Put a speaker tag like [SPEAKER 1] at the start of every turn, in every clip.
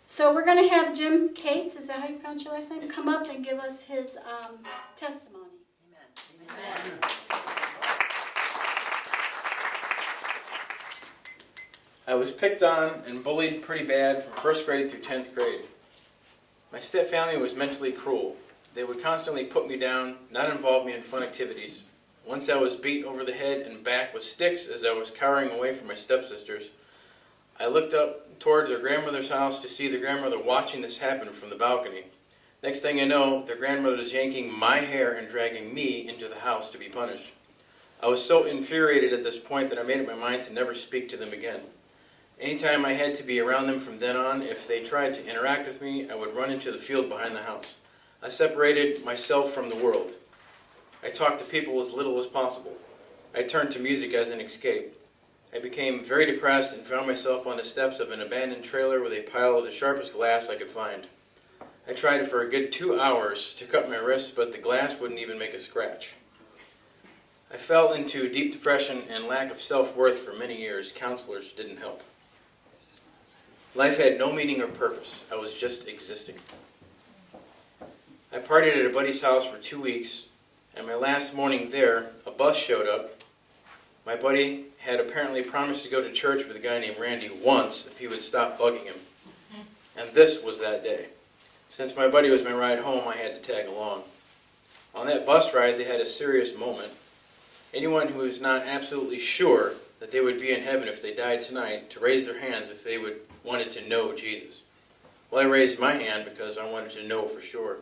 [SPEAKER 1] So we're going to have Jim Cates, is that how you pronounce your last name, come up and give us his testimony.
[SPEAKER 2] Amen.
[SPEAKER 3] I was picked on and bullied pretty bad from 1st grade through 10th grade. My stepfamily was mentally cruel. They would constantly put me down, not involve me in fun activities. Once I was beat over the head and back with sticks as I was cowering away from my stepsisters. I looked up towards their grandmother's house to see the grandmother watching this happen from the balcony. Next thing I know, their grandmother was yanking my hair and dragging me into the house to be punished. I was so infuriated at this point that I made up my mind to never speak to them again. Anytime I had to be around them from then on, if they tried to interact with me, I would run into the field behind the house. I separated myself from the world. I talked to people as little as possible. I turned to music as an escape. I became very depressed and found myself on the steps of an abandoned trailer with a pile of the sharpest glass I could find. I tried for a good 2 hours to cut my wrists, but the glass wouldn't even make a scratch. I fell into deep depression and lack of self-worth for many years. Counselors didn't help. Life had no meaning or purpose. I was just existing. I partied at a buddy's house for 2 weeks, and my last morning there, a bus showed up. My buddy had apparently promised to go to church with a guy named Randy once if he would stop bugging him. And this was that day. Since my buddy was my ride home, I had to tag along. On that bus ride, they had a serious moment. Anyone who was not absolutely sure that they would be in heaven if they died tonight to raise their hands if they wanted to know Jesus. Well, I raised my hand because I wanted to know for sure.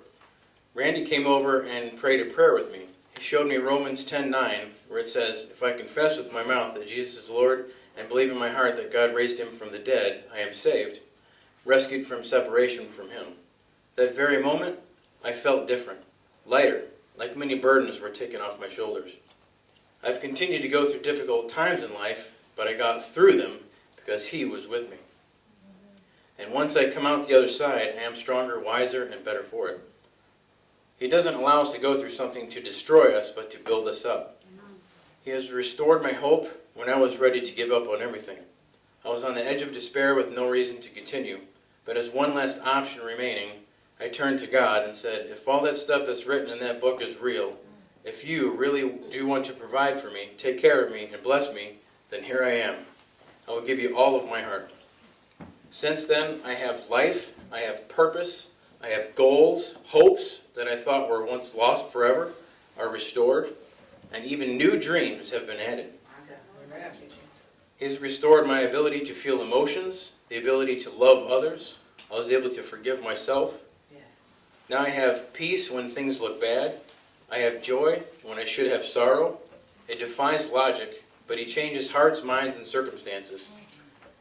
[SPEAKER 3] Randy came over and prayed a prayer with me. He showed me Romans 10:9, where it says, "If I confess with my mouth that Jesus is Lord and believe in my heart that God raised him from the dead, I am saved, rescued from separation from him." That very moment, I felt different, lighter, like many burdens were taken off my shoulders. I've continued to go through difficult times in life, but I got through them because he was with me. And once I come out the other side, I am stronger, wiser, and better for it. He doesn't allow us to go through something to destroy us, but to build us up. He has restored my hope when I was ready to give up on everything. I was on the edge of despair with no reason to continue, but as one last option remaining, I turned to God and said, if all that stuff that's written in that book is real, if you really do want to provide for me, take care of me, and bless me, then here I am. I will give you all of my heart. Since then, I have life, I have purpose, I have goals, hopes that I thought were once lost forever are restored, and even new dreams have been added. He has restored my ability to feel emotions, the ability to love others. I was able to forgive myself. Now I have peace when things look bad. I have joy when I should have sorrow. It defies logic, but he changes hearts, minds, and circumstances.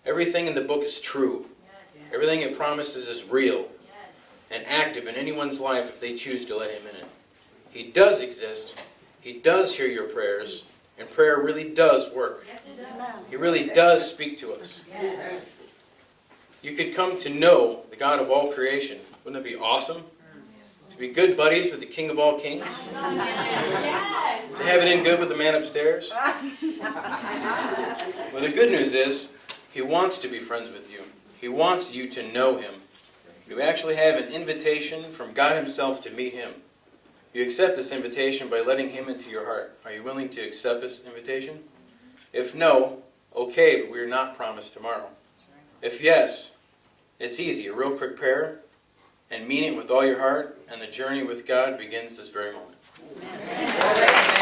[SPEAKER 3] Everything in the book is true.
[SPEAKER 2] Yes.
[SPEAKER 3] Everything it promises is real
[SPEAKER 2] Yes.
[SPEAKER 3] and active in anyone's life if they choose to let him in it. He does exist. He does hear your prayers, and prayer really does work.
[SPEAKER 2] Yes, it does.
[SPEAKER 3] He really does speak to us.
[SPEAKER 2] Yes.
[SPEAKER 3] You could come to know the God of all creation. Wouldn't it be awesome? To be good buddies with the King of all kings?
[SPEAKER 2] Yes.
[SPEAKER 3] To have it in good with the man upstairs? Well, the good news is, he wants to be friends with you. He wants you to know him. You actually have an invitation from God himself to meet him. You accept this invitation by letting him into your heart. Are you willing to accept this invitation? If no, okay, but we are not promised tomorrow. If yes, it's easy, a real quick prayer, and mean it with all your heart, and the journey with God begins this very moment.
[SPEAKER 2] Amen.